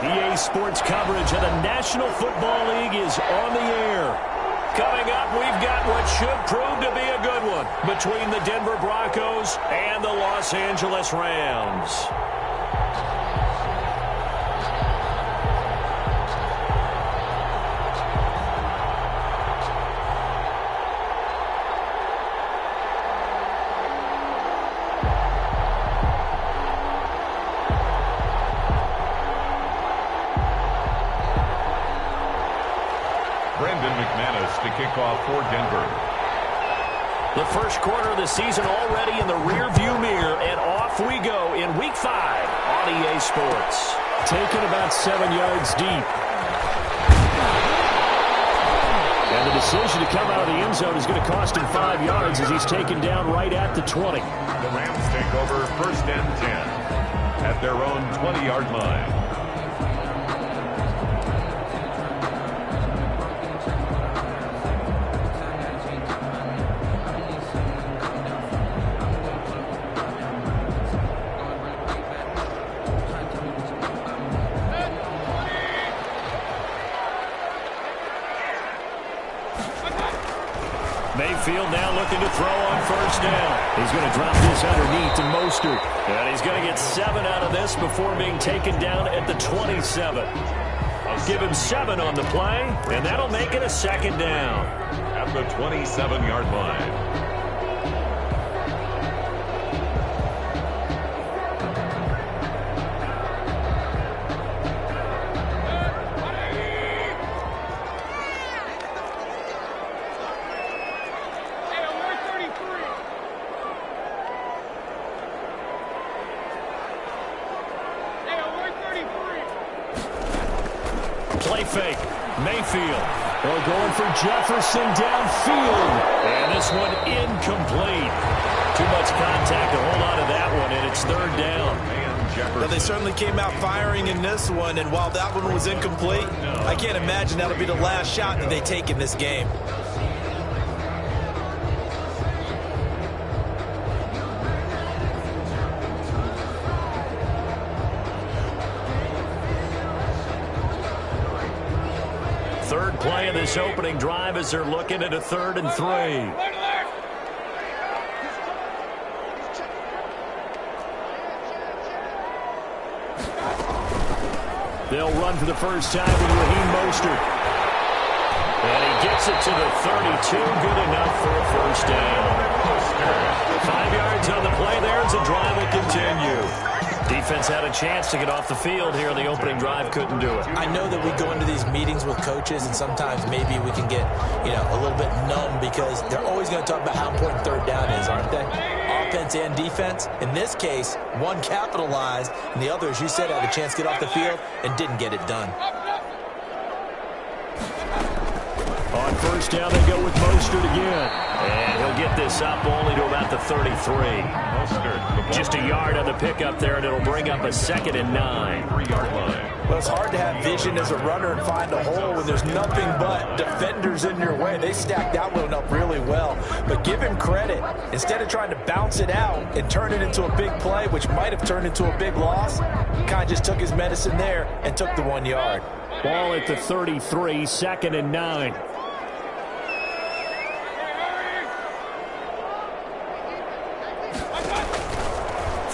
EA Sports coverage of the National Football League is on the air. Coming up, we've got what should prove to be a good one between the Denver Broncos and the Los Angeles Rams. To kick off for Denver. The first quarter of the season already in the rear-view mirror, and off we go in Week 5 on EA Sports. Taken about 7 yards deep. And the decision to come out of the end zone is going to cost him 5 yards as he's taken down right at the 20. The Rams take over 1st and 10 at their own 20-yard line. Mayfield now looking to throw on 1st down. He's going to drop this underneath to Mostert. And he's going to get 7 out of this before being taken down at the 27. Give him 7 on the play, and that'll make it a 2nd down. At the 27-yard line. Play fake. Mayfield. They're going for Jefferson downfield. And this one incomplete. Too much contact to hold on to that one, and it's 3rd down. Well, they certainly came out firing in this one, and while that one was incomplete, I can't imagine that'll be the last shot that they take in this game. Third play of this opening drive as they're looking at a 3rd and 3. They'll run for the first time with Raheem Mostert. And he gets it to the 32. Good enough for a 1st down. 5 yards on the play there as the drive will continue. Defense had a chance to get off the field here in the opening drive, couldn't do it. I know that we go into these meetings with coaches, and sometimes maybe we can get, a little bit numb because they're always going to talk about how important 3rd down is, aren't they? Offense and defense. In this case, one capitalized, and the other, as you said, had a chance to get off the field and didn't get it done. On 1st down, they go with Mostert again. And he'll get this up only to about the 33. Mostert. Just a yard on the pickup there, and it'll bring up a 2nd and 9. 3-yard line. Well, it's hard to have vision as a runner and find a hole when there's nothing but defenders in your way. They stacked that one up really well. But give him credit. Instead of trying to bounce it out and turn it into a big play, which might have turned into a big loss, kind of just took his medicine there and took the 1 yard. Ball at the 33, 2nd and 9.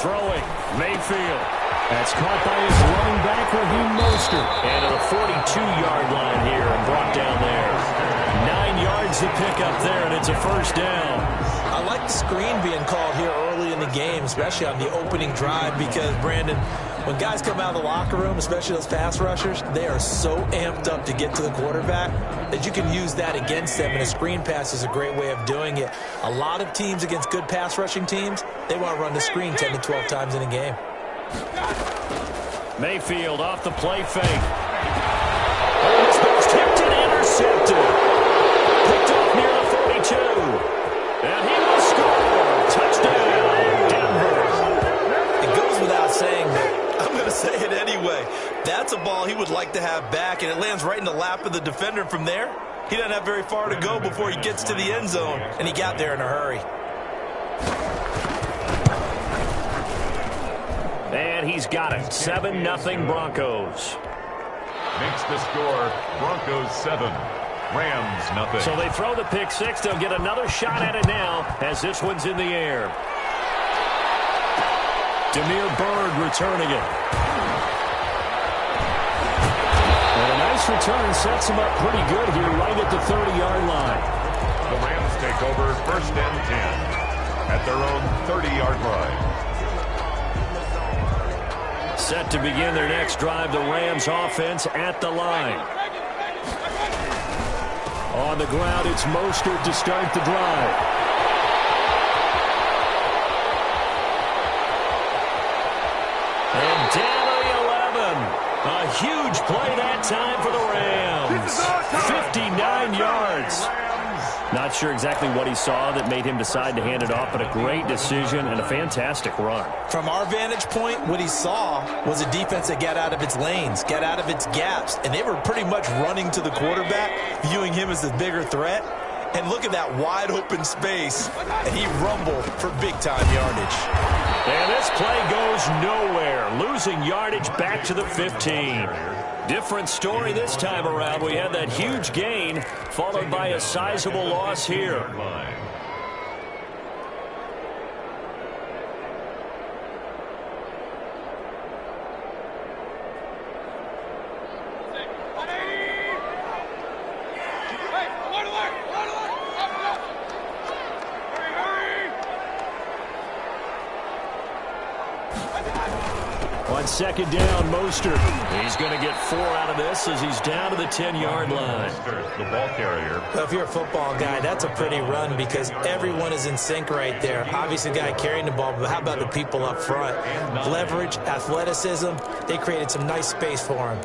Throwing, Mayfield. That's caught by his running back, Raheem Mostert. And to the 42-yard line here and brought down there. 9 yards to pick up there, and it's a 1st down. I like the screen being called here early in the game, especially on the opening drive, because, Brandon, when guys come out of the locker room, especially those pass rushers, they are so amped up to get to the quarterback that you can use that against them, and a screen pass is a great way of doing it. A lot of teams against good pass rushing teams, they want to run the screen 10 to 12 times in a game. Mayfield off the play fake. Oh, this ball's tipped and intercepted. Picked off near the 42. And he will score. Touchdown, Denver. It goes without saying, but I'm going to say it anyway. That's a ball he would like to have back, and it lands right in the lap of the defender. From there, he doesn't have very far to go before he gets to the end zone, and he got there in a hurry. And he's got it. 7-0 Broncos. makes the score Broncos 7, Rams nothing. So they throw the pick six. They'll get another shot at it now as this one's in the air. Demir Bird returning it. And a nice return sets him up pretty good here right at the 30-yard line. The Rams take over 1st and 10 at their own 30-yard line. Set to begin their next drive, the Rams offense at the line. On the ground, it's Mostert to start the drive. And down to the 11. A huge play that time for the Rams. 59 yards. Not sure exactly what he saw that made him decide to hand it off, but a great decision and a fantastic run. From our vantage point, what he saw was a defense that got out of its lanes, got out of its gaps, and they were pretty much running to the quarterback, viewing him as the bigger threat. And look at that wide open space, and he rumbled for big-time yardage. And this play goes nowhere, losing yardage back to the 15. Different story this time around. We had that huge gain, followed by a sizable loss here. On second down, Mostert. He's going to get 4 out of this as he's down to the 10-yard line. The ball carrier. Well, if you're a football guy, that's a pretty run because everyone is in sync right there. Obviously, the guy carrying the ball, but how about the people up front? Leverage, athleticism, they created some nice space for him.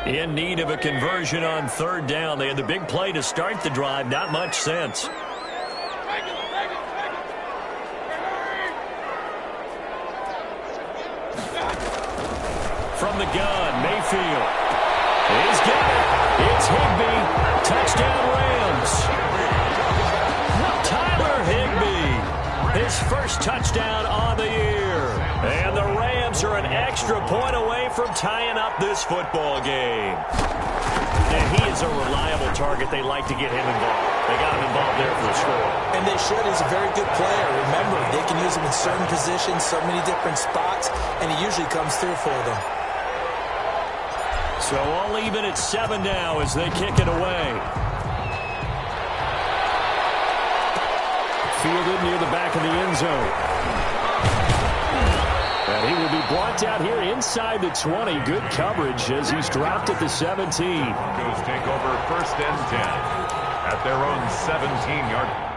In need of a conversion on 3rd down. They had the big play to start the drive. Not much sense. From the gun, Mayfield. He's got it. It's Higbee. Touchdown, Rams. Tyler Higbee. His first touchdown on the year. And the Rams are an extra point away from tying up this football game. And he is a reliable target. They like to get him involved. They got him involved there for the score. And they should. He's a very good player. Remember, they can use him in certain positions, so many different spots, and he usually comes through for them. So all even at 7 now as they kick it away. Fielded near the back of the end zone. And he will be blocked out here inside the 20. Good coverage as he's dropped at the 17. Broncos take over 1st and 10 at their own 17-yard.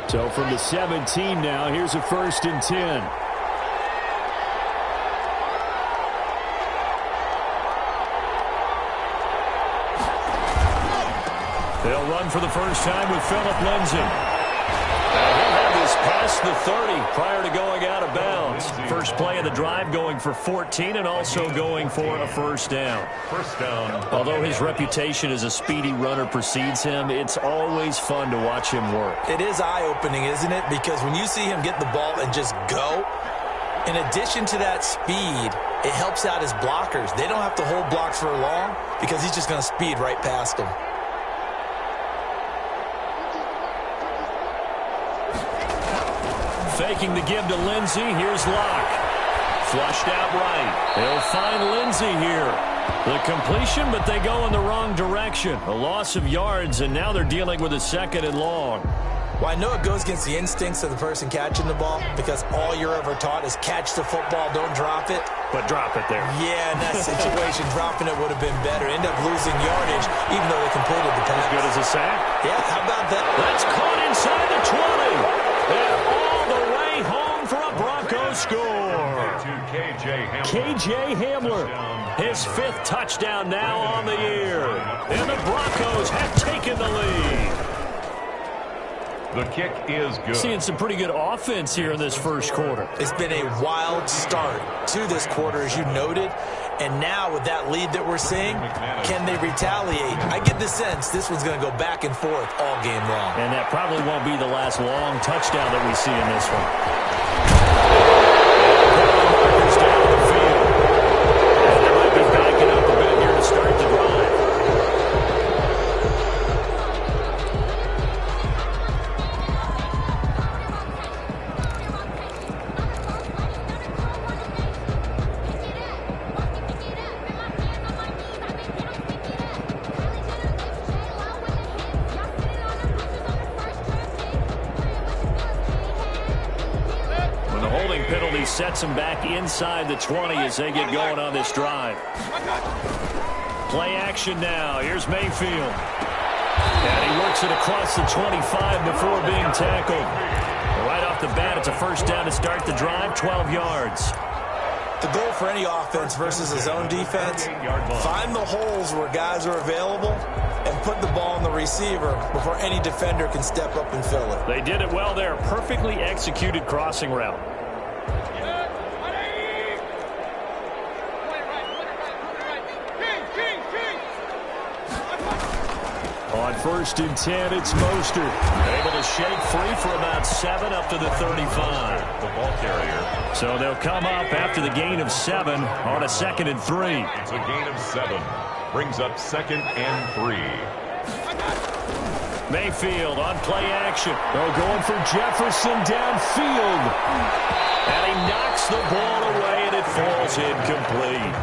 So from the 17 now, here's a 1st and 10. They'll run for the first time with Phillip Lindsay. He'll have this past the 30 prior to going out of bounds. First play of the drive going for 14 and also going for a 1st down. 1st down. Although his reputation as a speedy runner precedes him, it's always fun to watch him work. It is eye-opening, isn't it? Because when you see him get the ball and just go, in addition to that speed, it helps out his blockers. They don't have to hold blocks for long because he's just going to speed right past them. faking the give to Lindsey. Here's Locke. Flushed out right. He'll find Lindsey here. The completion, but they go in the wrong direction. A loss of yards, and now they're dealing with a 2nd and long. Well, I know it goes against the instincts of the person catching the ball because all you're ever taught is catch the football, don't drop it. But drop it there. Yeah, in that situation, dropping it would have been better. End up losing yardage, even though they completed the pass. As good as a sack? Yeah, how about that? That's caught inside the 20. And all the way home for a Broncos score. KJ Hamler. His 5th touchdown now on the year. And the Broncos have taken the lead. The kick is good. Seeing some pretty good offense here in this first quarter. It's been a wild start to this quarter, as you noted. And now with that lead that we're seeing, can they retaliate? I get the sense this one's going to go back and forth all game long. And that probably won't be the last long touchdown that we see in this one. Markers down the field. And they might be backing up a bit here to start the drive. Sets them back inside the 20 as they get going on this drive. Play action now. Here's Mayfield. And he works it across the 25 before being tackled. Right off the bat, it's a first down to start the drive, 12 yards. The goal for any offense versus his own defense, find the holes where guys are available and put the ball on the receiver before any defender can step up and fill it. They did it well there. Perfectly executed crossing route. On 1st and 10, it's Mostert. Able to shake free for about 7 up to the 35. The ball carrier. So they'll come up after the gain of 7 on a 2nd and 3. It's a gain of 7. Brings up 2nd and 3. Mayfield on play action. They're going for Jefferson downfield. And he knocks the ball away, and it falls incomplete.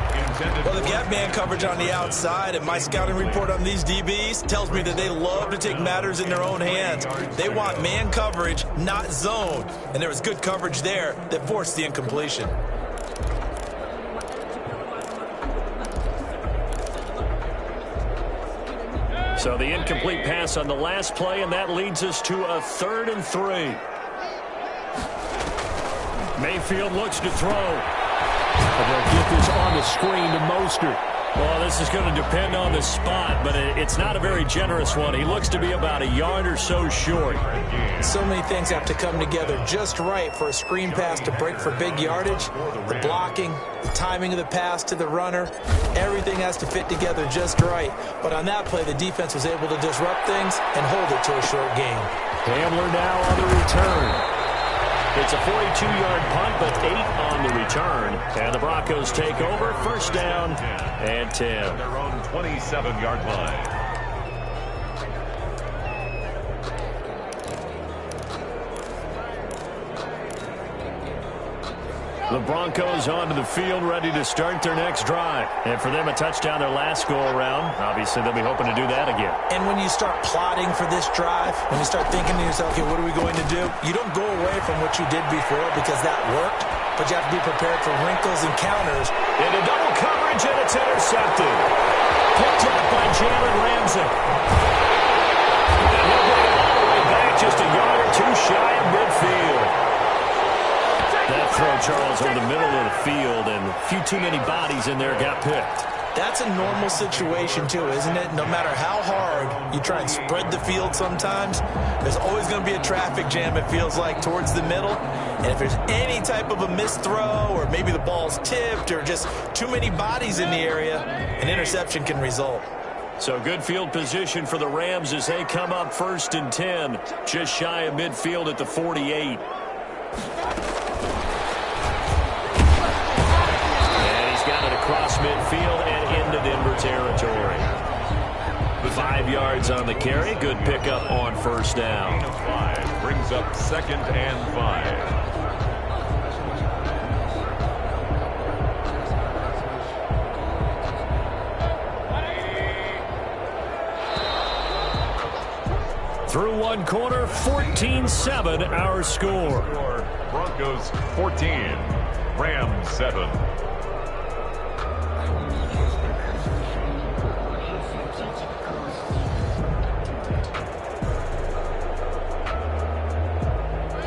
Well, the gap man coverage on the outside, and my scouting report on these DBs tells me that they love to take matters in their own hands. They want man coverage, not zone. And there was good coverage there that forced the incompletion. So the incomplete pass on the last play, and that leads us to a 3rd and 3. Mayfield looks to throw. They'll get this on the screen to Mostert. Well, this is going to depend on the spot, but it's not a very generous one. He looks to be about a yard or so short. So many things have to come together just right for a screen pass to break for big yardage. The blocking, the timing of the pass to the runner, everything has to fit together just right. But on that play, the defense was able to disrupt things and hold it to a short game. Hamler now on the return. It's a 42-yard punt, but 8 on the return. And the Broncos take over, first down and 10. On their own 27-yard line. The Broncos onto the field, ready to start their next drive. And for them, a touchdown their last go-around. Obviously, they'll be hoping to do that again. And when you start plotting for this drive, when you start thinking to yourself, okay, what are we going to do? You don't go away from what you did before because that worked, but you have to be prepared for wrinkles and counters. Into double coverage, and it's intercepted. Picked up by Jalen Ramsey. And he'll bring it all the way back, just a yard or two shy of midfield. That throw, Charles, over the middle of the field, and a few too many bodies in there got picked. That's a normal situation, too, isn't it? No matter how hard you try and spread the field sometimes, there's always going to be a traffic jam, it feels like, towards the middle. And if there's any type of a missed throw, or maybe the ball's tipped, or just too many bodies in the area, an interception can result. So good field position for the Rams as they come up 1st and 10, just shy of midfield at the 48. Across midfield and into Denver territory. 5 yards on the carry. Good pickup on first down. 5 brings up 2nd and 5. Through one quarter, 14-7 our score. Broncos 14, Rams 7.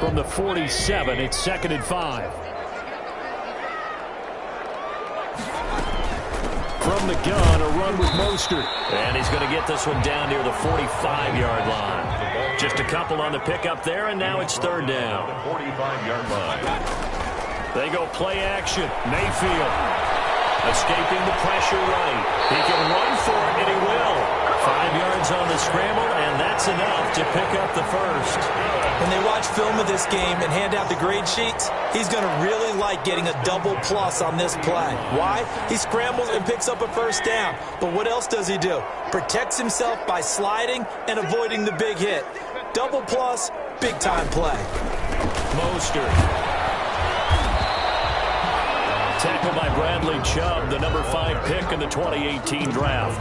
From the 47, it's 2nd and 5. From the gun, a run with Mostert. And he's going to get this one down near the 45-yard line. Just a couple on the pickup there, and now it's 3rd down. 45-yard line. They go play action. Mayfield escaping the pressure right. He can run for it, and he will. 5 yards on the scramble, and that's enough to pick up the first. When they watch film of this game and hand out the grade sheets, he's going to really like getting a double plus on this play. Why? He scrambles and picks up a first down. But what else does he do? Protects himself by sliding and avoiding the big hit. Double plus, big-time play. Mostert. Tackled by Bradley Chubb, the number 5 pick in the 2018 draft.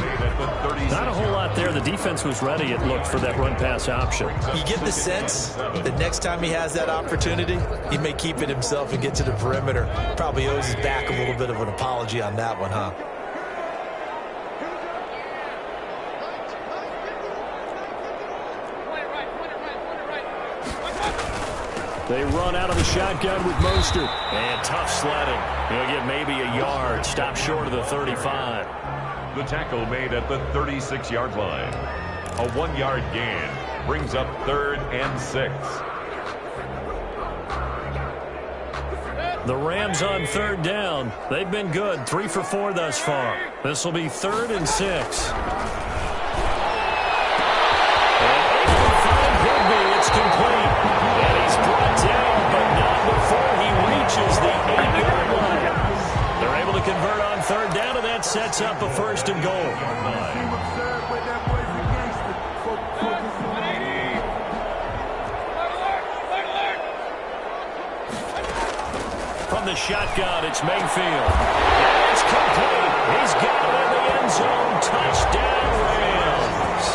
Not a whole lot there. The defense was ready, it looked, for that run-pass option. You get the sense that next time he has that opportunity, he may keep it himself and get to the perimeter. Probably owes his back a little bit of an apology on that one, huh? They run out of the shotgun with Mostert. And tough sledding. He'll get maybe a yard. Stop short of the 35. The tackle made at the 36-yard line. A 1-yard gain brings up 3rd and 6. The Rams on 3rd down. They've been good. 3 for 4 thus far. This will be 3rd and 6. It's complete. And he's brought down, but not before he reaches the 8-yard line. They're able to convert on 3rd down, and that sets up a 1st and goal. From the shotgun, it's Mayfield. And it's complete. He's got it in the end zone. Touchdown, Rams.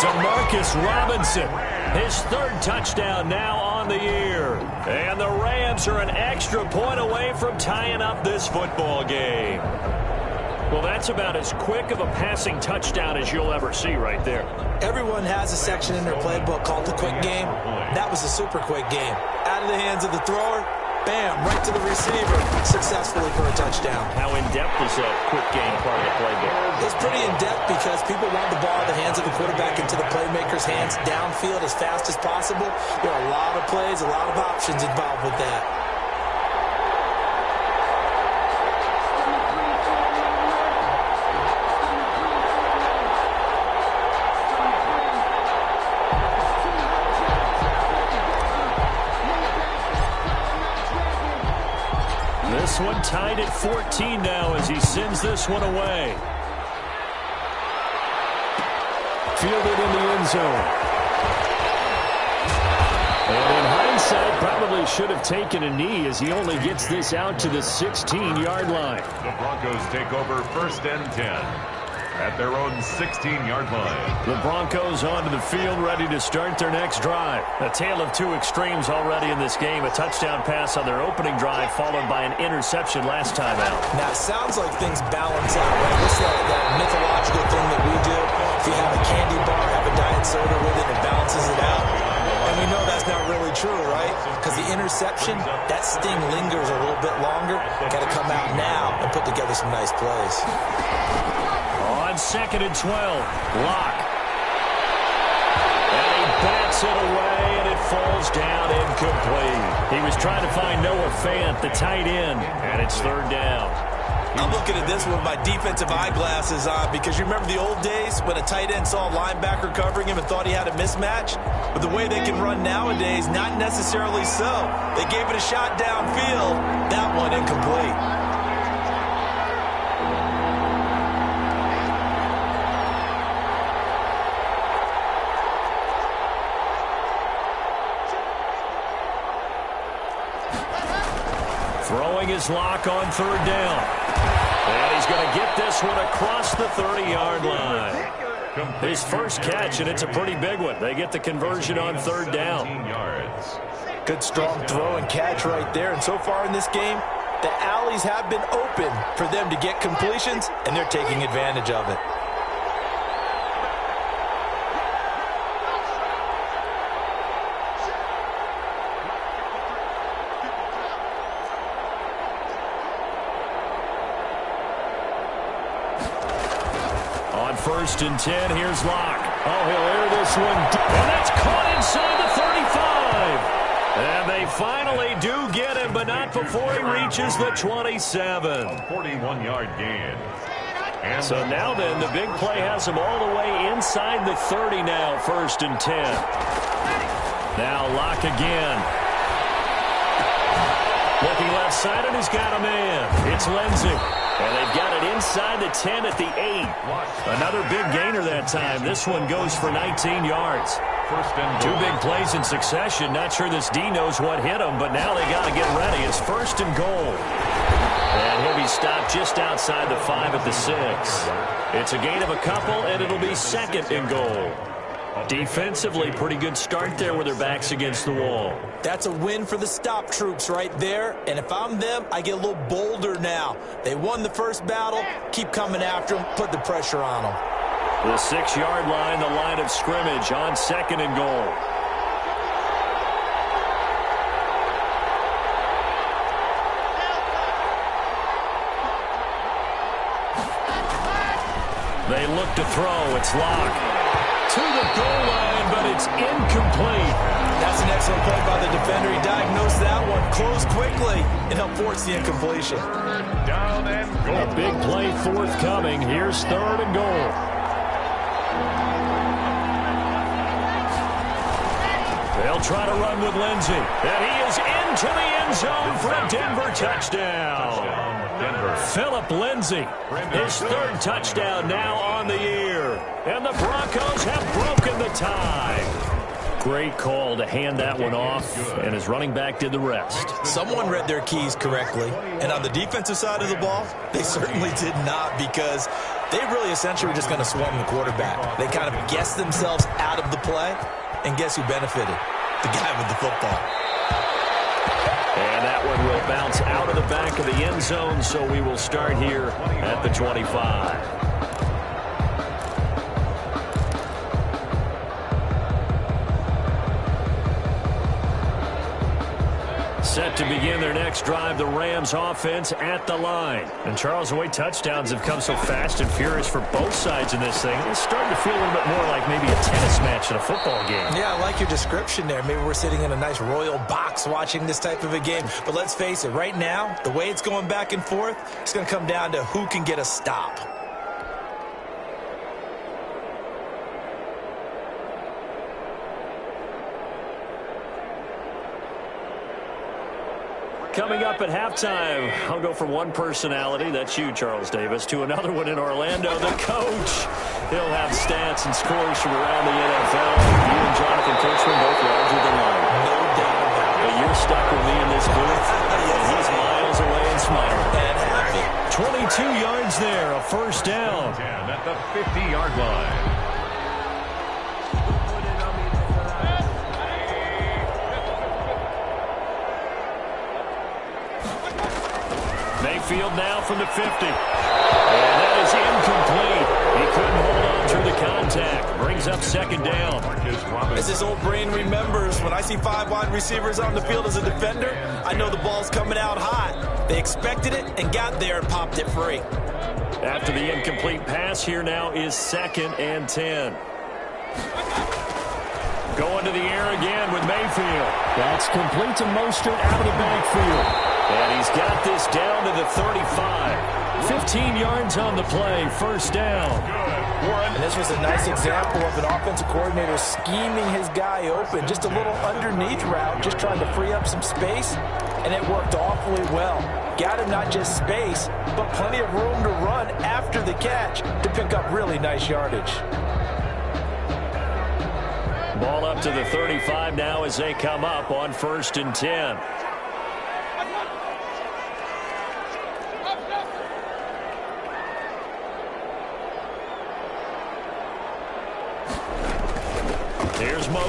Demarcus Robinson. His 3rd touchdown now on the year. And the Rams are an extra point away from tying up this football game. Well, that's about as quick of a passing touchdown as you'll ever see right there. Everyone has a section in their playbook called the quick game. That was a super quick game. Out of the hands of the thrower, bam, right to the receiver, successfully for a touchdown. How in-depth is that quick game part of the playbook? It's pretty in-depth because people want the ball in the hands of the quarterback into the playmaker's hands downfield as fast as possible. There are a lot of plays, a lot of options involved with that. This one tied at 14 now as he sends this one away. Fielded in the end zone. And in hindsight, probably should have taken a knee as he only gets this out to the 16-yard line. The Broncos take over 1st and 10 at their own 16-yard line. The Broncos onto the field, ready to start their next drive. A tale of two extremes already in this game. A touchdown pass on their opening drive, followed by an interception last time out. Now, it sounds like things balance out, right? This is that mythological thing that we do. If you have a candy bar, have a diet soda with it, it balances it out. And we know that's not really true, right? Because the interception, that sting lingers a little bit longer. Got to come out now and put together some nice plays. On 2nd and 12, Locke. And he bats it away, and it falls down incomplete. He was trying to find Noah Fant, the tight end, and it's 3rd down. I'm looking at this with my defensive eyeglasses on because you remember the old days when a tight end saw a linebacker covering him and thought he had a mismatch? But the way they can run nowadays, not necessarily so. They gave it a shot downfield. That one incomplete. Throwing his Lock on 3rd down. And he's going to get this one across the 30-yard line. His first catch, and it's a pretty big one. They get the conversion on third down. Yards. Good strong throw and catch right there. And so far in this game, the alleys have been open for them to get completions, and they're taking advantage of it. On 1st and 10, here's Locke. Oh, he'll air this one. And that's caught inside the 35. And they finally do get him, but not before he reaches the 27. A 41-yard gain. And so now then, the big play has him all the way inside the 30 now, 1st and 10. Now Locke again. Looking left side, and he's got a man. It's Lindsey. And they've got it inside the 10 at the 8. Another big gainer that time. This one goes for 19 yards. Two big plays in succession. Not sure this D knows what hit him, but now they got to get ready. It's 1st and goal. And he'll be stopped just outside the 5 at the 6. It's a gain of a couple, and it'll be 2nd and goal. Defensively, pretty good start there with their backs against the wall. That's a win for the stop troops right there. And if I'm them, I get a little bolder now. They won the first battle. Keep coming after them. Put the pressure on them. The 6-yard line, the line of scrimmage on 2nd and goal. They look to throw. It's Locke. To the goal line, but it's incomplete. That's an excellent play by the defender. He diagnosed that one, closed quickly, and helped force the incompletion. Down and goal. A big play forthcoming. Here's 3rd and goal. They'll try to run with Lindsey. And he is into the end zone for a Denver touchdown. Phillip Lindsey, his 3rd touchdown now on the year. And the Broncos have broken the tie. Great call to hand that one off, and his running back did the rest. Someone read their keys correctly, and on the defensive side of the ball, they certainly did not, because they really essentially were just going to swarm the quarterback. They kind of guessed themselves out of the play, and guess who benefited? The guy with the football. And that one will bounce out of the back of the end zone, so we will start here at the 25. Set to begin their next drive, the Rams offense at the line. And Charles, the way touchdowns have come so fast and furious for both sides in this thing, it's starting to feel a little bit more like maybe a tennis match in a football game. Yeah, I like your description there. Maybe we're sitting in a nice royal box watching this type of a game. But let's face it, right now, the way it's going back and forth, it's going to come down to who can get a stop. Coming up at halftime, I'll go from one personality, that's you, Charles Davis, to another one in Orlando, the coach. He'll have stats and scores from around the NFL. You and Jonathan Coachman both larger than life. No doubt about it. But you're stuck with me in this booth, and he's miles away and smiling. And happy. 22 yards there, a 1st down. At the 50-yard line. Mayfield now from the 50. And that is incomplete. He couldn't hold on through the contact. Brings up 2nd down. As his old brain remembers, when I see 5 wide receivers on the field as a defender, I know the ball's coming out hot. They expected it and got there and popped it free. After the incomplete pass, here now is 2nd and 10. Going to the air again with Mayfield. That's complete to Mostert out of the backfield. And he's got this down to the 35. 15 yards on the play, 1st down. And this was a nice example of an offensive coordinator scheming his guy open. Just a little underneath route, just trying to free up some space, and it worked awfully well. Got him not just space, but plenty of room to run after the catch to pick up really nice yardage. Ball up to the 35 now as they come up on 1st and 10.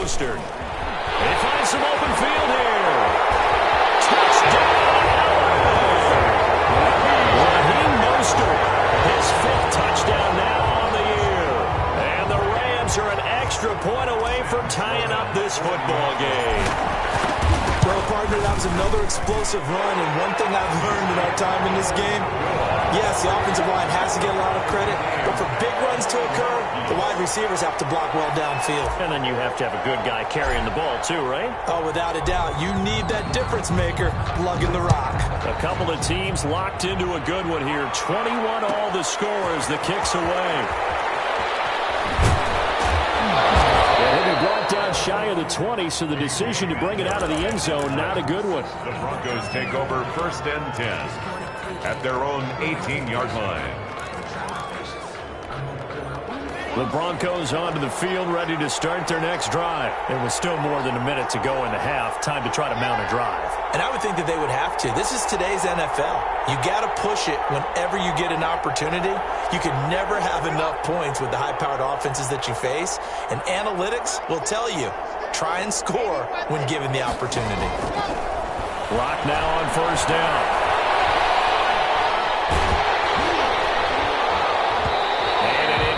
Mostert. He finds some open field here. Touchdown, Raheem Mostert, his 5th touchdown now on the year. And the Rams are an extra point away from tying up this football game. Well, partner, that was another explosive run, and one thing I've learned in our time in this game, yes, the offensive line has to get a lot of credit, but for big runs to occur, the wide receivers have to block well downfield. And then you have to have a good guy carrying the ball too, right? Oh, without a doubt. You need that difference maker lugging the rock. A couple of teams locked into a good one here. 21 all the score as the kick's away. He'll be brought down shy of the 20, so the decision to bring it out of the end zone, not a good one. The Broncos take over 1st and 10 at their own 18-yard line. The Broncos onto the field, ready to start their next drive. There was still more than a minute to go in the half. Time to try to mount a drive. And I would think that they would have to. This is today's NFL. You got to push it whenever you get an opportunity. You can never have enough points with the high-powered offenses that you face. And analytics will tell you, try and score when given the opportunity. Clock now on 1st down.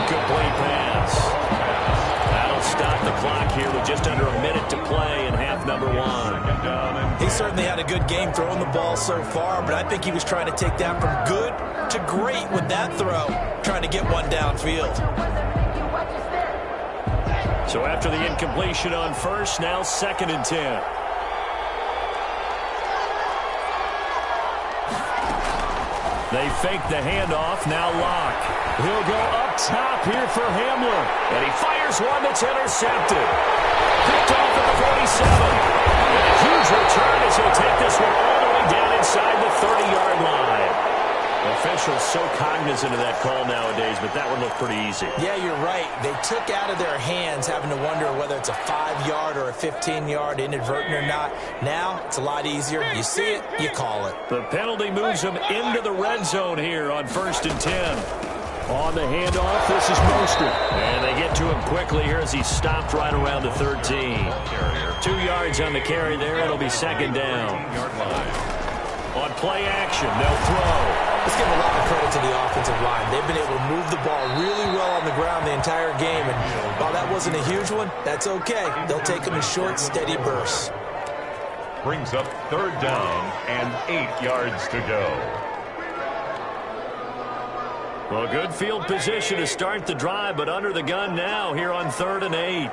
Complete pass. That'll stop the clock here with just under a minute to play in half number 1. He certainly had a good game throwing the ball so far, but I think he was trying to take that from good to great with that throw, trying to get one downfield. So after the incompletion on 1st, now 2nd and 10. They fake the handoff, now Locke. He'll go up top here for Hamler. And he fires one that's intercepted. Picked off at the 47. And a huge return as he'll take this one all the way down inside the 30-yard line. Officials so cognizant of that call nowadays, but that one looked pretty easy. Yeah, you're right. They took out of their hands having to wonder whether it's a 5-yard or a 15-yard, inadvertent or not. Now, it's a lot easier. You see it, you call it. The penalty moves them into the red zone here on 1st and 10. On the handoff, this is Mostert. And they get to him quickly here as he stopped right around the 13. 2 yards on the carry there. It'll be 2nd down. On play action, they'll throw. Let's give a lot of credit to the offensive line. They've been able to move the ball really well on the ground the entire game. And while that wasn't a huge one, that's okay. They'll take them in short, steady bursts. Brings up 3rd down and 8 yards to go. Well, good field position to start the drive, but under the gun now here on 3rd and 8.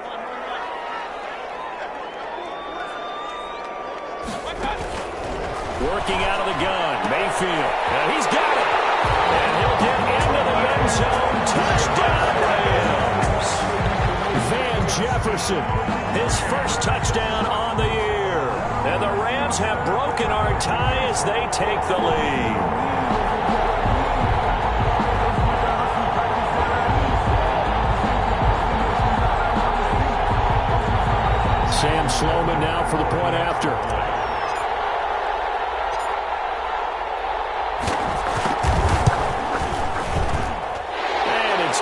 Working out of the gun, Mayfield. And he's got it. And he'll get into the end zone. Touchdown, Rams. Van Jefferson, his 1st touchdown on the year. And the Rams have broken our tie as they take the lead. Sam Sloman now for the point after.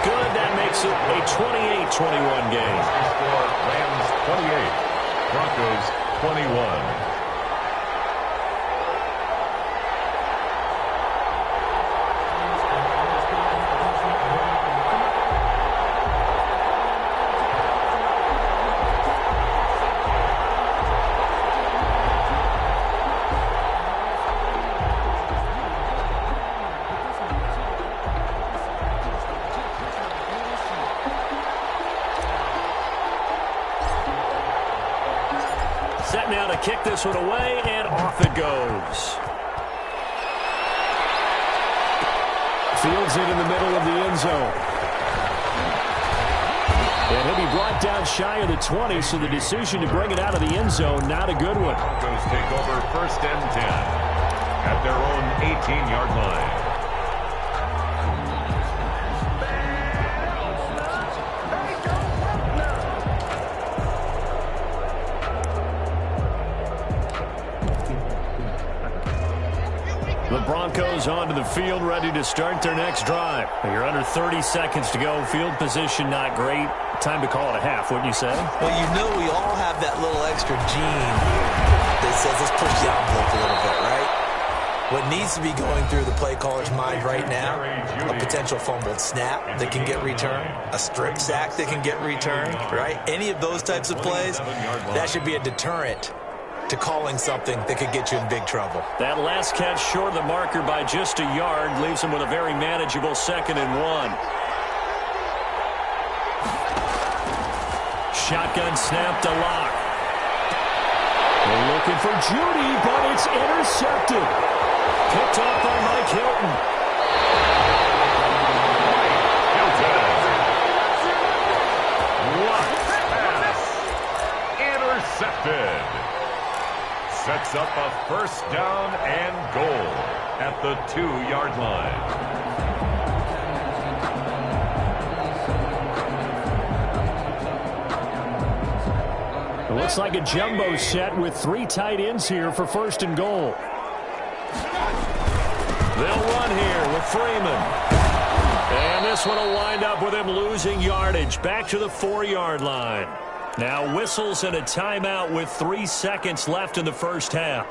Good. That makes it a 28-21 game. Score Rams 28, Broncos 21. Set now to kick this one away, and off it goes. Fields it in the middle of the end zone. And he'll be brought down shy of the 20, so the decision to bring it out of the end zone, not a good one. Broncos take over 1st and 10 at their own 18-yard line. The Broncos onto the field, ready to start their next drive. You're under 30 seconds to go. Field position not great. Time to call it a half, wouldn't you say? Well, you know we all have that little extra gene that says let's push the envelope a little bit, right? What needs to be going through the play caller's mind right now, a potential fumbled snap that can get returned, a strip sack that can get returned, right? Any of those types of plays, that should be a deterrent to calling something that could get you in big trouble. That last catch short of the marker by just a yard leaves him with a very manageable 2nd and 1. Shotgun snap to Lock. They're looking for Judy, but it's intercepted. Picked off by Mike Hilton. What pass! Intercepted. Sets up a first down and goal at the 2-yard line. It looks like a jumbo set with 3 tight ends here for 1st and goal. They'll run here with Freeman. And this one will wind up with him losing yardage back to the 4-yard line. Now whistles and a timeout with 3 seconds left in the first half.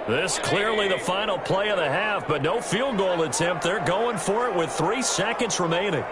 This clearly the final play of the half, but no field goal attempt. They're going for it with 3 seconds remaining.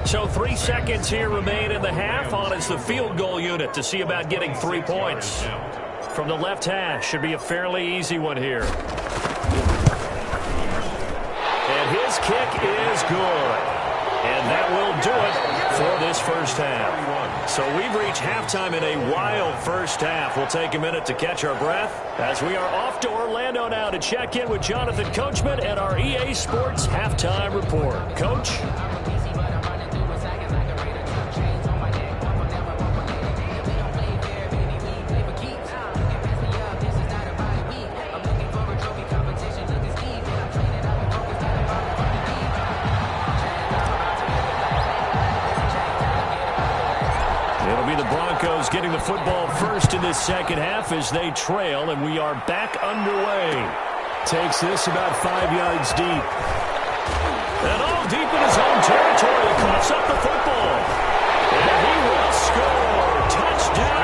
So 3 seconds here remain in the half on as the field goal unit to see about getting 3 points. From the left hash, should be a fairly easy one here. And his kick is good. And that will do it for this first half. So we've reached halftime in a wild first half. We'll take a minute to catch our breath as we are off to Orlando now to check in with Jonathan Coachman and our EA Sports Halftime Report. Coach? The Broncos getting the football first in this second half as they trail, and we are back underway. Takes this about 5 yards deep. And all deep in his own territory, coughs up the football. And he will score. Touchdown.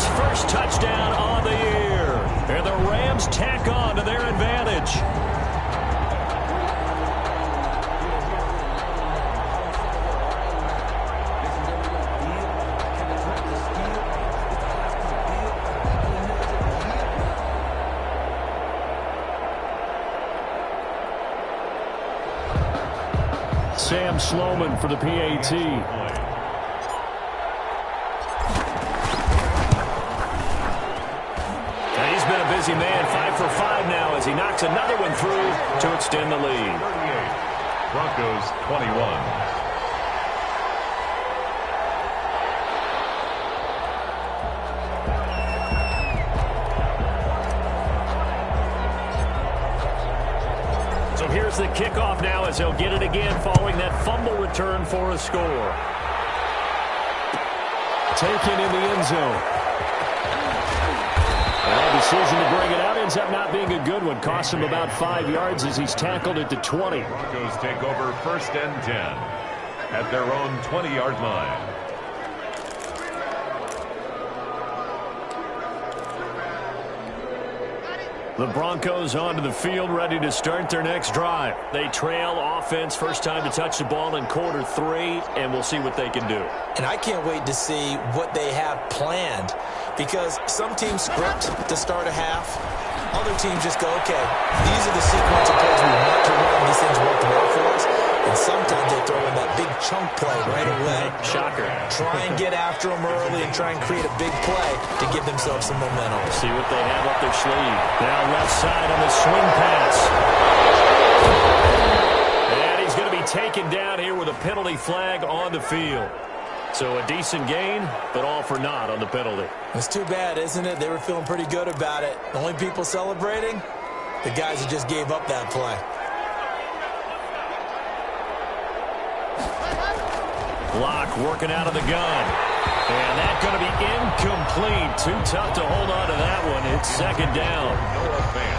his first touchdown on the year. And the Rams tack on to their advantage. Sam Sloman for the PAT. He's been a busy man, 5 for 5 now as he knocks another one through to extend the lead. 38, Broncos 21. So here's the kickoff now as he'll get it again following that fumble return for a score. Taken in the end zone. Well, decision to bring it out ends up not being a good one. Cost him about 5 yards as he's tackled at the 20. Broncos take over 1st and 10 at their own 20-yard line. The Broncos onto the field, ready to start their next drive. They trail offense, first time to touch the ball in quarter 3, and we'll see what they can do. And I can't wait to see what they have planned, because some teams script to start a half. Other teams just go, okay, these are the sequence of plays we want to run. These things work well for us. And sometimes they throw in that big chunk play right away. Shocker. Try and get after them early and try and create a big play to give themselves some momentum. See what they have up their sleeve. Now left side on the swing pass. And he's going to be taken down here with a penalty flag on the field. So a decent gain, but all for naught on the penalty. It's too bad, isn't it? They were feeling pretty good about it. The only people celebrating, the guys who just gave up that play. Block working out of the gun. And that's going to be incomplete. Too tough to hold on to that one. It's 2nd down.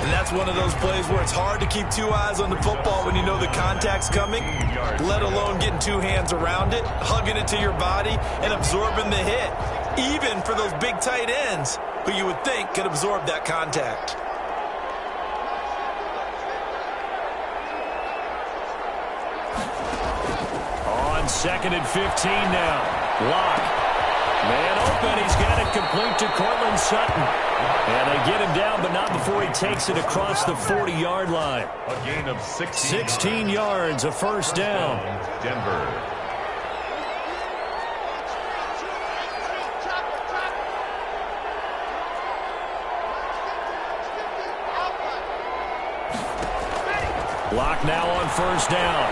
And that's one of those plays where it's hard to keep 2 eyes on the football when you know the contact's coming, let alone getting 2 hands around it, hugging it to your body, and absorbing the hit. Even for those big tight ends who you would think could absorb that contact. On 2nd and 15 now. Lock. Man open. He's got it complete to Cortland Sutton. And they get him down, but not before he takes it across the 40-yard line. A gain of 16 yards, a 1st down. Denver. Lock now on 1st down.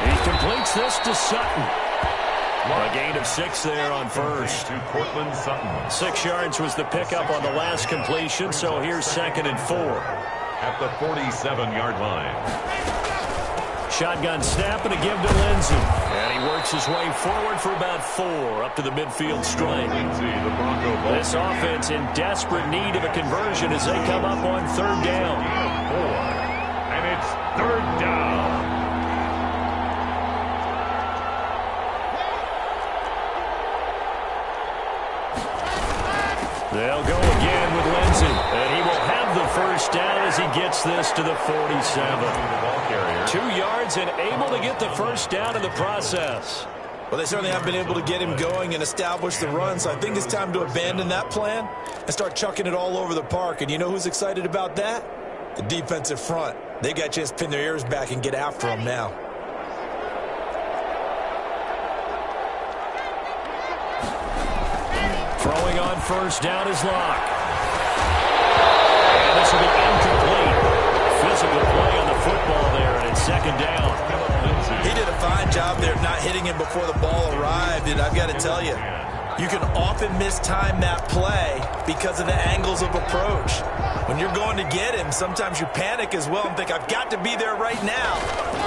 He completes this to Sutton. A gain of 6 there on 1st. To Cortland Sutton. 6 yards was the pickup on the last completion, so here's 2nd and 4. At the 47-yard line. Shotgun snap and a give to Lindsey. And he works his way forward for about 4 up to the midfield stripe. Lindsey, the Bronco ball. This offense in desperate need of a conversion as they come up on 3rd down. 4. And it's 3rd down. They'll go again with Lindsey, and he will have the 1st down as he gets this to the 47. 2 yards and able to get the 1st down in the process. Well, they certainly have been able to get him going and establish the run, so I think it's time to abandon that plan and start chucking it all over the park. And you know who's excited about that? The defensive front. They got a chance to pin their ears back and get after him now. Throwing on 1st down is Lock. And this will be incomplete. Physical play on the football there, and it's 2nd down. He did a fine job there of not hitting him before the ball arrived, and I've got to tell you, you can often mistime that play because of the angles of approach. When you're going to get him, sometimes you panic as well and think, I've got to be there right now.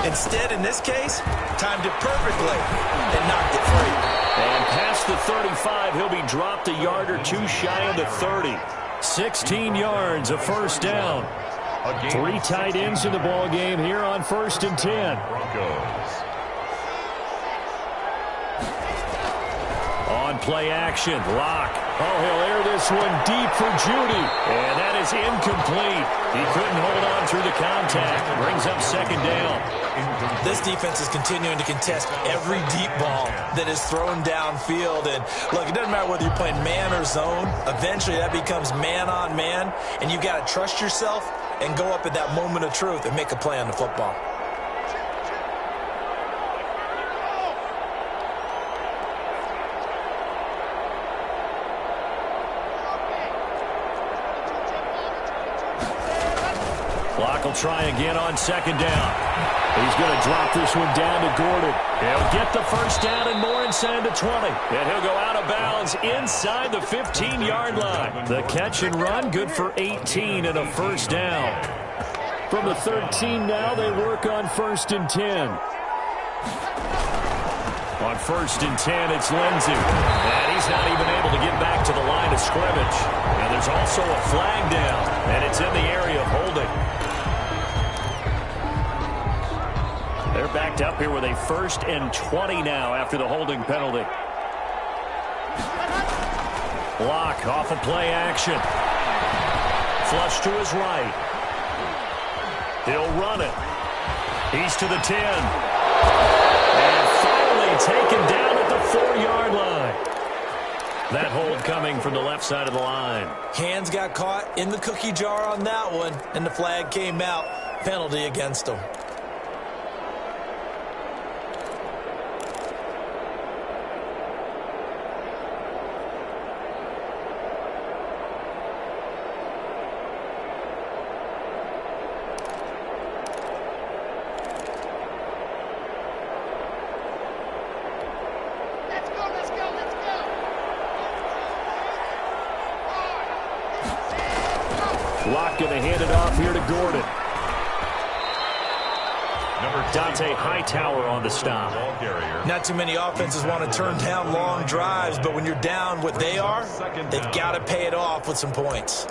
Instead, in this case, timed it perfectly and knocked it free. And past the 35, he'll be dropped a yard or 2 shy of the 30. 16 yards, a 1st down. 3 tight ends in the ball game here on 1st and 10. Broncos. On Off a play action. Lock. Oh, he'll air this one deep for Judy. And that is incomplete. He couldn't hold on through the contact. Brings up second down. This defense is continuing to contest every deep ball that is thrown downfield. And look, it doesn't matter whether you're playing man or zone. Eventually that becomes man on man. And you've got to trust yourself and go up at that moment of truth and make a play on the football. Clock will try again on second down. He's going to drop this one down to Gordon. He'll get the first down and more inside the 20. And he'll go out of bounds inside the 15-yard line. The catch and run good for 18 and a first down. From the 13 now, they work on 1st and 10. On 1st and 10, it's Lindsey. And he's not even able to get back to the line of scrimmage. And there's also a flag down. And it's in the area of holding. They're backed up here with a 1st and 20 now after the holding penalty. Block off a play action. Flush to his right. He'll run it. He's to the 10. And finally taken down at the 4-yard line. That hold coming from the left side of the line. Hands got caught in the cookie jar on that one, and the flag came out. Penalty against him. Lock going to hand it off here to Gordon. Dante Hightower on the stop. Not too many offenses want to turn down long drives, but when you're down what they are, they've got to pay it off with some points.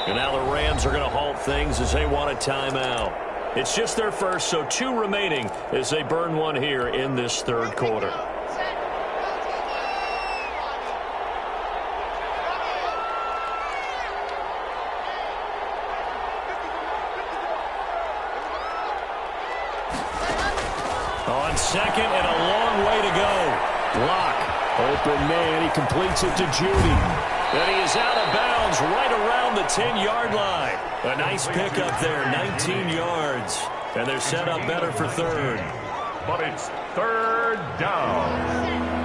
And now the Rams are going to halt things as they want a timeout. It's just their first, so 2 remaining as they burn one here in this 3rd quarter. On second and a long way to go. Lock. Open man. He completes it to Judy. And he is out of bounds right around the 10-yard line. A nice pickup there, 19 yards. And they're set up better for 3rd. But it's 3rd down.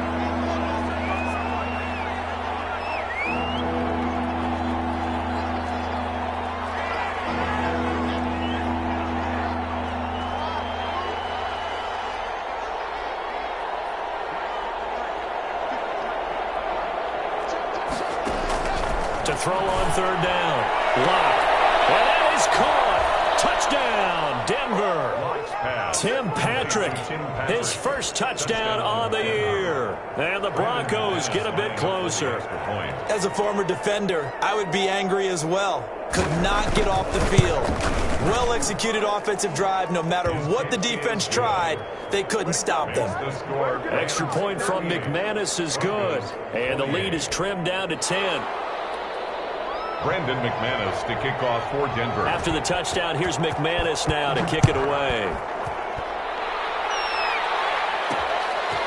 To throw on 3rd down. Lock. And that is caught. Touchdown, Denver. Tim Patrick, his first touchdown on the year. And the Broncos get a bit closer. As a former defender, I would be angry as well. Could not get off the field. Well-executed offensive drive. No matter what the defense tried, they couldn't stop them. Extra point from McManus is good. And the lead is trimmed down to 10. Brandon McManus to kick off for Denver. After the touchdown, here's McManus now to kick it away.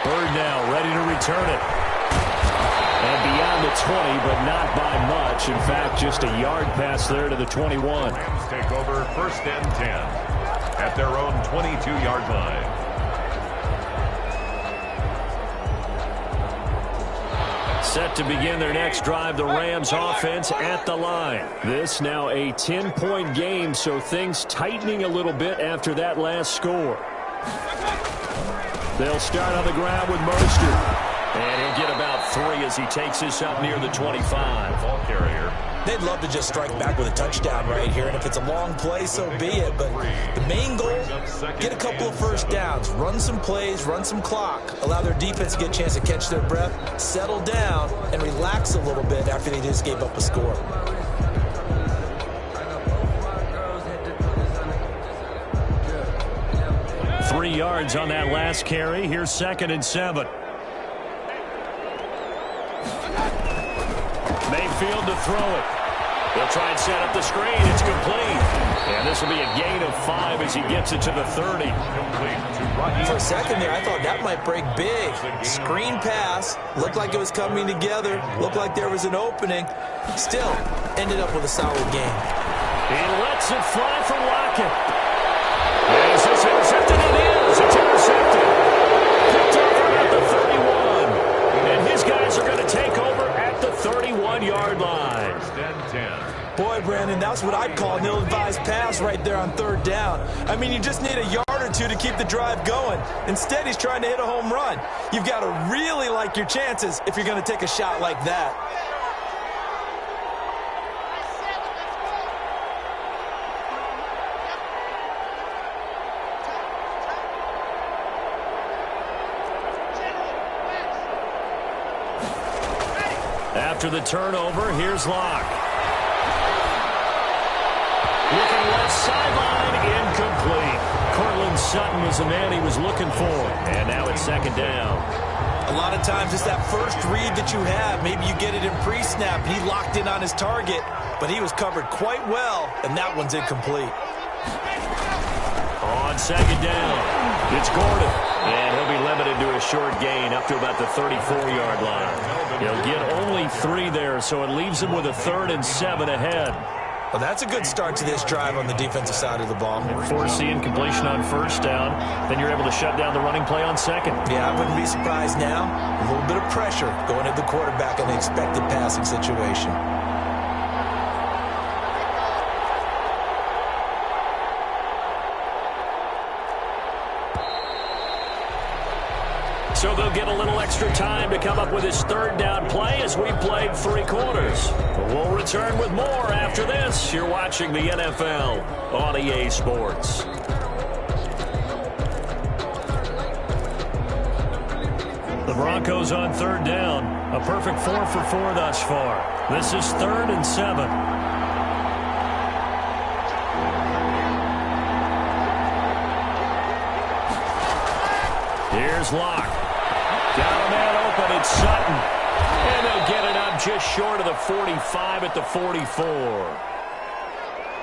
Bird now ready to return it. And beyond the 20, but not by much. In fact, just a yard pass there to the 21. Rams take over 1st and 10 at their own 22-yard line. Set to begin their next drive, the Rams offense at the line. This now a 10-point game, so things tightening a little bit after that last score. They'll start on the ground with Mostert. And he'll get about 3 as he takes this up near the 25. Ball carrier They'd love to just strike back with a touchdown right here, and if it's a long play, so be it. But the main goal, get a couple of first downs, run some plays, run some clock, allow their defense to get a chance to catch their breath, settle down, and relax a little bit after they just gave up a score. Three yards on that last carry. Here's 2nd and 7. Mayfield to throw it. He'll try and set up the screen. It's complete. And this will be a gain of 5 as he gets it to the 30. For a second there, I thought that might break big. Screen pass. Looked like it was coming together. Looked like there was an opening. Still, ended up with a solid game. He lets it fly for Lockett. Is this intercepted? It is. It's intercepted. Picked over at the 31. And his guys are going to take over at the 31-yard line. Boy, Brandon, that's what I'd call an ill-advised pass right there on 3rd down. I mean, you just need a yard or two to keep the drive going. Instead, he's trying to hit a home run. You've got to really like your chances if you're going to take a shot like that. After the turnover, here's Locke. Looking left sideline, incomplete. Cortland Sutton was the man he was looking for. And now it's 2nd down. A lot of times it's that first read that you have. Maybe you get it in pre-snap. He locked in on his target, but he was covered quite well, and that one's incomplete. On 2nd down, it's Gordon. And he'll be limited to a short gain up to about the 34-yard line. He'll get only 3 there, so it leaves him with a 3rd and 7 ahead. Well, that's a good start to this drive on the defensive side of the ball. Force the incompletion on 1st down, then you're able to shut down the running play on 2nd. Yeah, I wouldn't be surprised now. A little bit of pressure going at the quarterback in the expected passing situation. So they'll get a little extra time to come up with his 3rd down play as we played 3 quarters. We'll return with more after this. You're watching the NFL on EA Sports. The Broncos on 3rd down. A perfect 4 for 4 thus far. This is 3rd and 7. Here's Locke. Got a man open, it's Sutton. And they'll get it up just short of the 45 at the 44.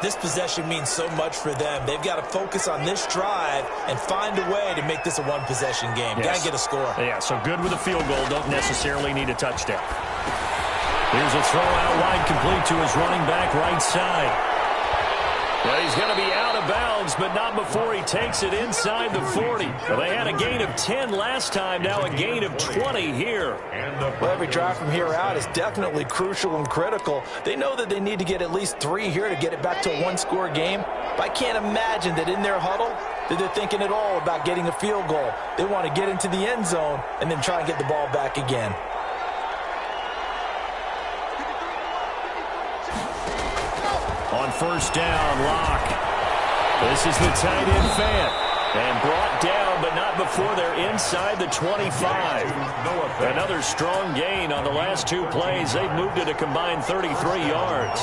This possession means so much for them. They've got to focus on this drive and find a way to make this a one-possession game. Yes. Got to get a score. Yeah, so good with a field goal. Don't necessarily need a touchdown. Here's a throw out wide, complete to his running back right side. Well, he's going to be out of bounds, but not before he takes it inside the 40. Well, they had a gain of 10 last time, now a gain of 20 here. Well, every drive from here out is definitely crucial and critical. They know that they need to get at least 3 here to get it back to a one-score game. But I can't imagine that in their huddle that they're thinking at all about getting a field goal. They want to get into the end zone and then try and get the ball back again. On 1st down, Locke. This is the tight end fan. And brought down, but not before they're inside the 25. Another strong gain on the last 2 plays. They've moved it a combined 33 yards.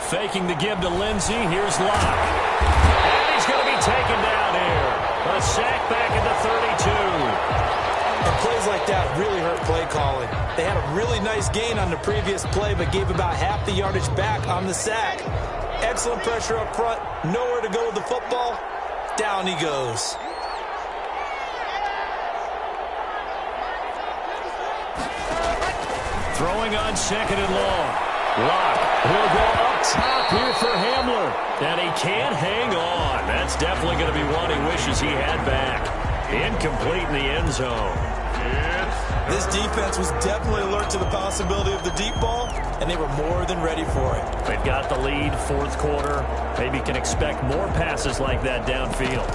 Faking the give to Lindsey. Here's Locke. And he's going to be taken down here. A sack back at the 32. And plays like that really hurt play calling. They had a really nice gain on the previous play, but gave about half the yardage back on the sack. Excellent pressure up front. Nowhere to go with the football. Down he goes. Throwing on 2nd and long. Locke will go up top here for Hamler. And he can't hang on. That's definitely going to be one he wishes he had back. Incomplete in the end zone. This defense was definitely alert to the possibility of the deep ball, and they were more than ready for it. They've got the lead, 4th quarter. Maybe can expect more passes like that downfield.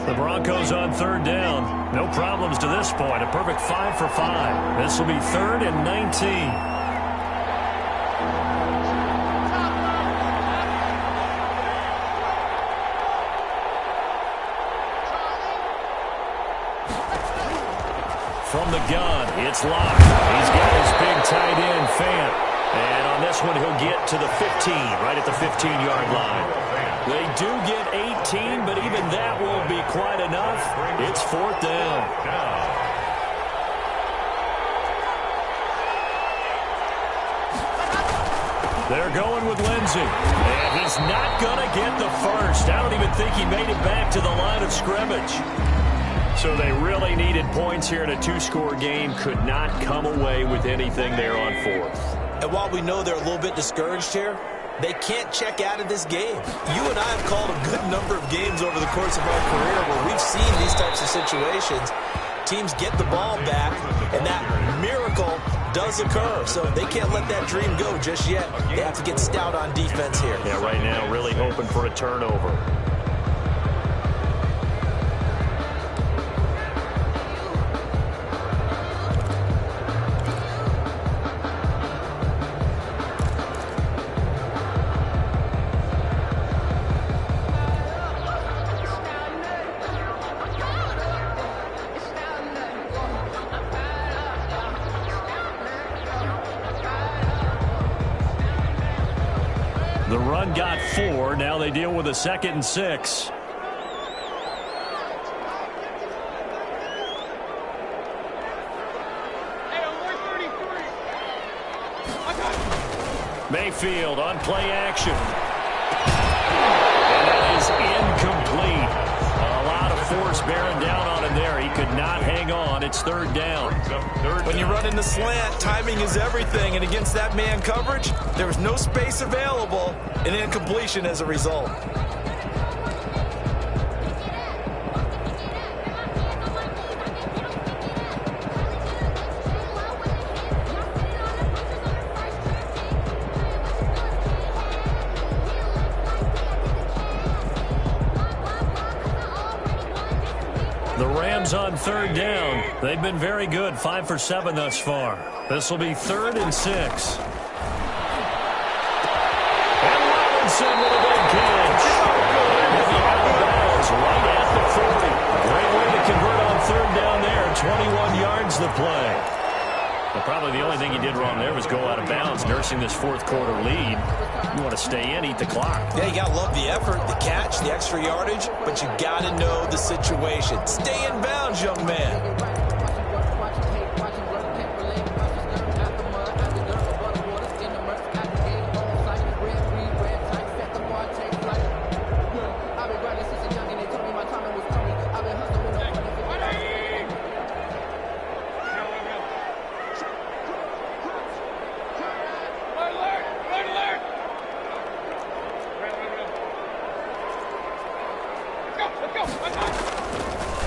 The Broncos on third down. No problems to this point. A perfect 5 for 5. This will be 3rd and 19. From the gun, it's locked. He's got his big tight end, Fant. And on this one, he'll get to the 15, right at the 15-yard line. They do get 18, but even that won't be quite enough. It's 4th down. They're going with Lindsey. And he's not going to get the first. I don't even think he made it back to the line of scrimmage. So they really needed points here in a two-score game. Could not come away with anything there on 4th. And while we know they're a little bit discouraged here, they can't check out of this game. You and I have called a good number of games over the course of our career where we've seen these types of situations. Teams get the ball back, and that miracle does occur. So they can't let that dream go just yet. They have to get stout on defense here. Yeah, right now really hoping for a turnover. The run got 4. Now they deal with a 2nd and 6. Mayfield on play action. And that is incomplete. A lot of force bearing down on him there. He could not hang on. It's 3rd down. When you run in the slant, timing is everything. And against that man coverage, there was no space available. An incompletion as a result. The Rams on 3rd down. They've been very good, 5 for 7 thus far. This will be 3rd and 6. And Robinson with a big catch. He'll be out of bounds right at the 40. Great way to convert on 3rd down there. 21 yards the play. Well, probably the only thing he did wrong there was go out of bounds, nursing this 4th quarter lead. You want to stay in, eat the clock. Yeah, you got to love the effort, the catch, the extra yardage, but you got to know the situation. Stay in bounds, young man.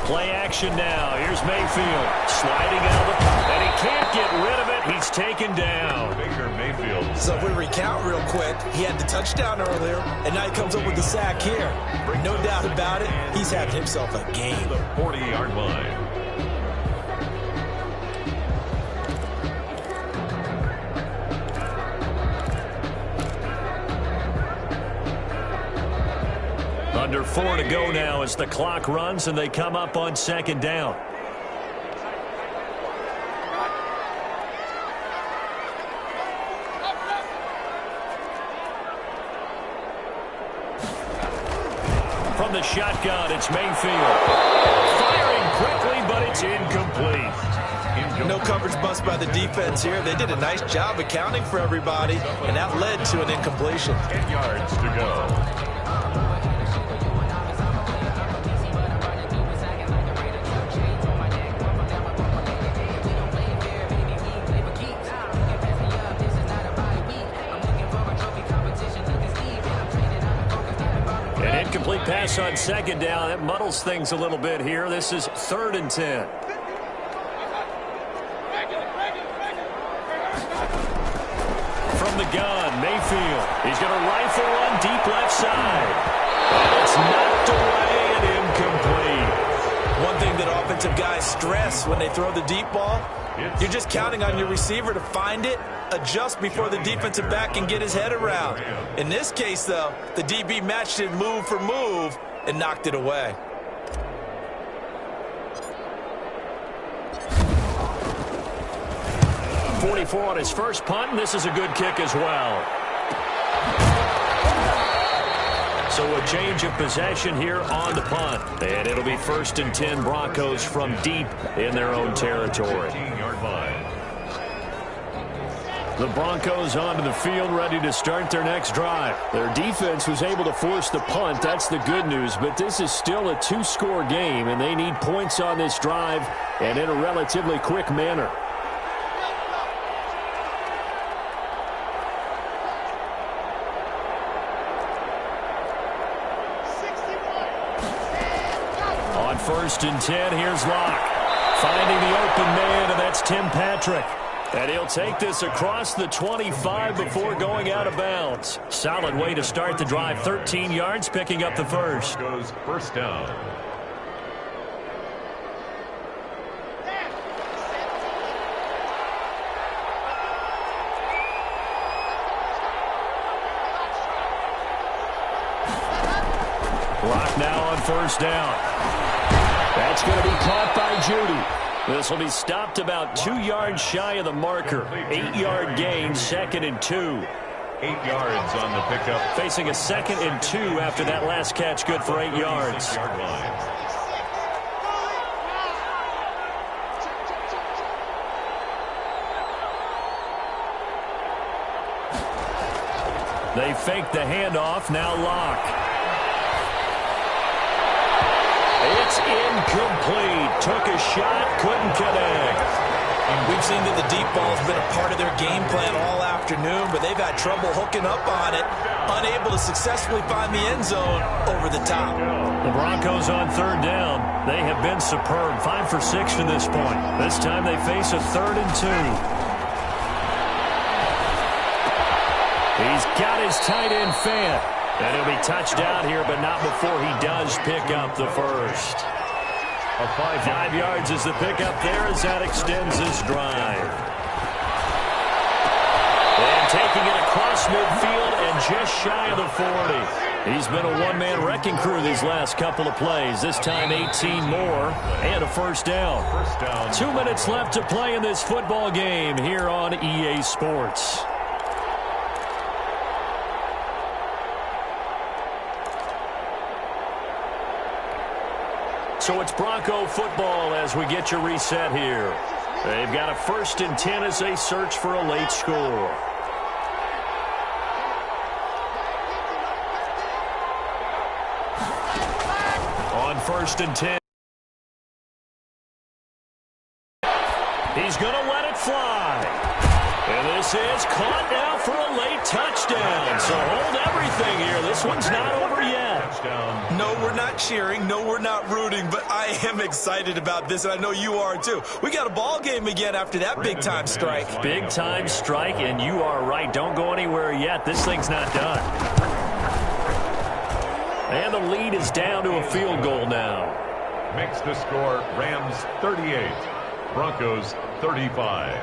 Play action now. Here's Mayfield sliding out of the pocket, and he can't get rid of it. He's taken down. Baker Mayfield. So if we recount real quick, he had the touchdown earlier, and now he comes up with the sack here. No doubt about it, he's having himself a game. The 40-yard line. Under 4 to go now as the clock runs and they come up on 2nd down. From the shotgun, it's Mayfield. Firing quickly, but it's incomplete. No coverage bust by the defense here. They did a nice job accounting for everybody, and that led to an incompletion. 10 yards to go. Incomplete pass on 2nd down. That muddles things a little bit here. This is 3rd and 10. From the gun, Mayfield. He's going to rifle one deep left side. And it's knocked away and incomplete. offensive guys stress when they throw the deep ball. You're just counting on your receiver to find it, adjust before the defensive back can get his head around. In this case, though, the DB matched it move for move and knocked it away. .44 on his first punt, and this is a good kick as well. So a change of possession here on the punt. And it'll be 1st and 10 Broncos from deep in their own territory. The Broncos onto the field ready to start their next drive. Their defense was able to force the punt. That's the good news. But this is still a 2-score game, and they need points on this drive and in a relatively quick manner. On 1st and 10, here's Locke. Finding the open man, and that's Tim Patrick. And he'll take this across the 25 before going out of bounds. Solid way to start the drive. 13 yards, picking up the first. Goes first down. Clock now on 1st down. That's going to be caught by Judy. This will be stopped about 2 yards shy of the marker. 8-yard gain, 2nd and 2. 8 yards on the pickup. Facing a 2nd and 2 after that last catch, good for 8 yards. 6-yard line. They fake the handoff, now Locke. It's incomplete. Took a shot, couldn't connect. We've seen that the deep ball has been a part of their game plan all afternoon, but they've had trouble hooking up on it, unable to successfully find the end zone over the top. The Broncos on 3rd down. They have been superb. 5 for 6 to this point. This time they face a 3rd and 2. He's got his tight end Fant. And he'll be touched down here, but not before he does pick up the first. 5 yards is the pickup there as that extends his drive. And taking it across midfield and just shy of the 40. He's been a one-man wrecking crew these last couple of plays. This time 18 more and a first down. 2 minutes left to play in this football game here on EA Sports. So it's Bronco football as we get your reset here. They've got a 1st and 10 as they search for a late score. On 1st and 10. He's going to let it fly. And this is caught now for a late touchdown. So hold everything here. This one's not over yet. No, we're not cheering. No, we're not rooting. But I am excited about this, and I know you are too. We got a ball game again after that big-time strike. Big-time strike, and you are right. Don't go anywhere yet. This thing's not done. And the lead is down to a field goal now. Makes the score Rams 38, Broncos 35.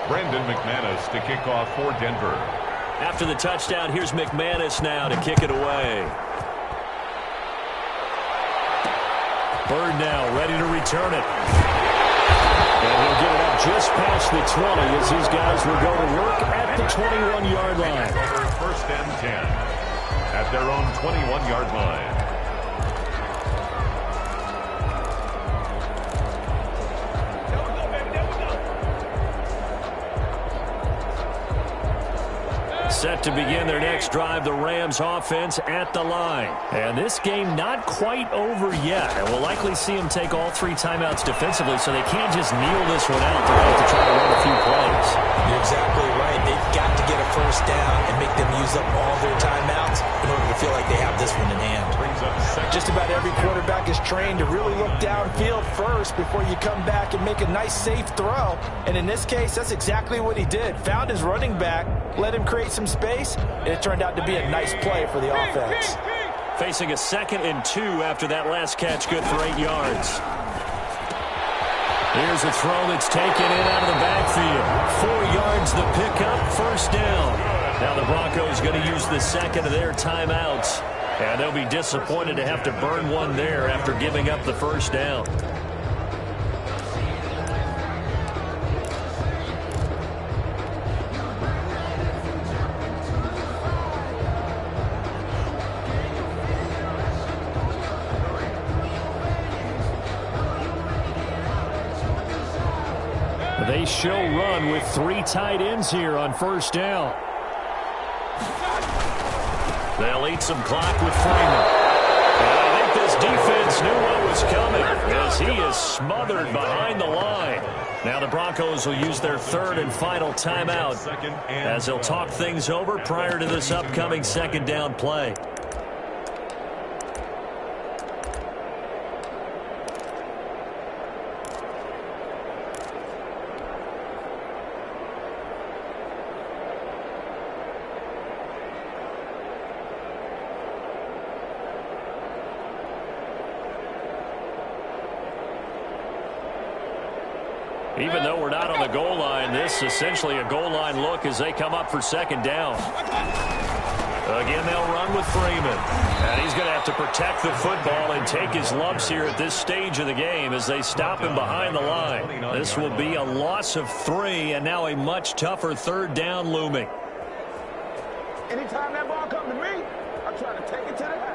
Brandon McManus to kick off for Denver. After the touchdown, here's McManus now to kick it away. Bird now ready to return it. And he'll get it up just past the 20 as these guys will go to work at the 21-yard line. 1st and 10 at their own 21-yard line. Set to begin their next drive, the Rams offense at the line. And this game not quite over yet. And we'll likely see them take all 3 timeouts defensively, so they can't just kneel this one out. They'll have to try to run a few plays. You're exactly right. They've got to get a first down and make them use up all their timeouts in order to feel like they have this one in hand. Just about every quarterback is trained to really look downfield first before you come back and make a nice, safe throw. And in this case, that's exactly what he did. Found his running back, let him create some space, and it turned out to be a nice play for the offense. Facing a 2nd and 2 after that last catch, good for 8 yards. Here's a throw that's taken in out of the backfield. 4 yards the pickup, first down. Now the Broncos going to use the second of their timeouts. And they'll be disappointed to have to burn one there after giving up the first down. They show run with 3 tight ends here on first down. They'll eat some clock with Freeman. And I think this defense knew what was coming as he is smothered behind the line. Now the Broncos will use their 3rd and final timeout as they'll talk things over prior to this upcoming 2nd down play. Even though we're not on the goal line, this is essentially a goal line look as they come up for 2nd down. Again, they'll run with Freeman. And he's going to have to protect the football and take his lumps here at this stage of the game as they stop him behind the line. This will be a loss of 3 and now a much tougher 3rd down looming. Anytime that ball comes to me, I'm trying to take it to the house.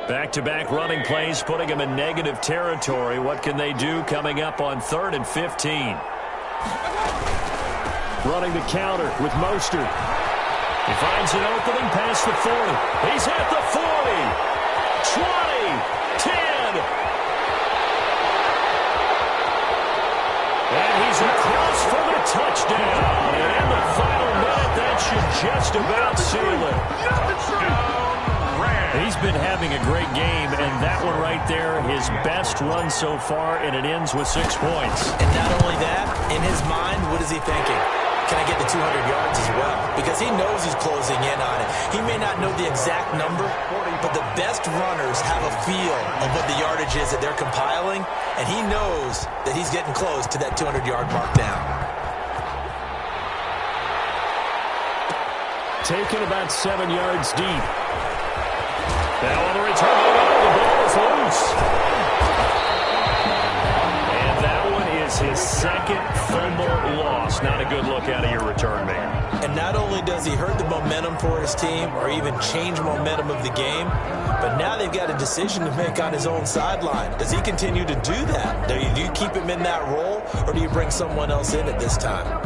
Back-to-back running plays, putting them in negative territory. What can they do coming up on 3rd and 15? Running the counter with Mostert. He finds an opening past the 40. He's at the 40. 20. 10. And he's across for the touchdown. And in the final minute, that should just about seal it. He's been having a great game, and that one right there, his best run so far, and it ends with 6 points. And not only that, in his mind, what is he thinking? Can I get the 200 yards as well? Because he knows he's closing in on it. He may not know the exact number, but the best runners have a feel of what the yardage is that they're compiling, and he knows that he's getting close to that 200-yard mark down. Taken about 7 yards deep. Now on the return, the ball is loose. And that one is his 2nd fumble loss. Not a good look out of your return man. And not only does he hurt the momentum for his team or even change momentum of the game, but now they've got a decision to make on his own sideline. Does he continue to do that? Do you keep him in that role, or do you bring someone else in at this time?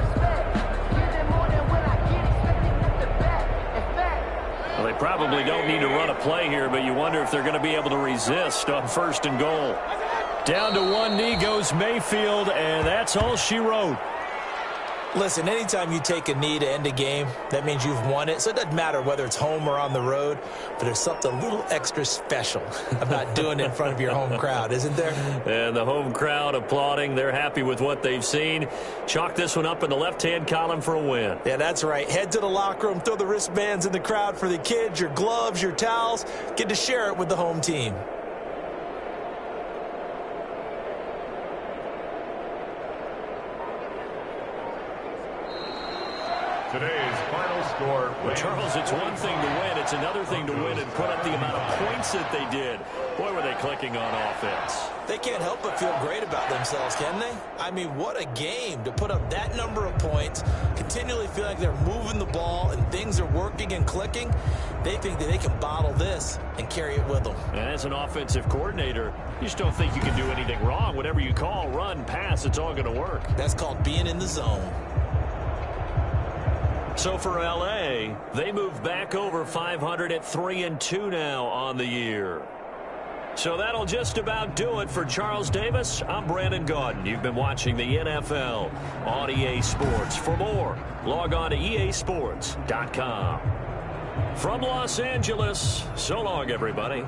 Well, they probably don't need to run a play here, but you wonder if they're going to be able to resist on 1st and goal. Down to one knee goes Mayfield, and that's all she wrote. Listen, anytime you take a knee to end a game, that means you've won it. So it doesn't matter whether it's home or on the road, but there's something a little extra special about doing it in front of your home crowd, isn't there? And the home crowd applauding. They're happy with what they've seen. Chalk this one up in the left-hand column for a win. Yeah, that's right. Head to the locker room, throw the wristbands in the crowd for the kids, your gloves, your towels. Get to share it with the home team. Today's final score. Well, Charles, it's one thing to win. It's another thing to win and put up the amount of points that they did. Boy, were they clicking on offense. They can't help but feel great about themselves, can they? I mean, what a game to put up that number of points, continually feel like they're moving the ball and things are working and clicking. They think that they can bottle this and carry it with them. And as an offensive coordinator, you just don't think you can do anything wrong. Whatever you call, run, pass, it's all going to work. That's called being in the zone. So for L.A., they move back over 500 at 3-2 now on the year. So that'll just about do it for Charles Davis. I'm Brandon Gaudin. You've been watching the NFL on EA Sports. For more, log on to easports.com. From Los Angeles, so long, everybody.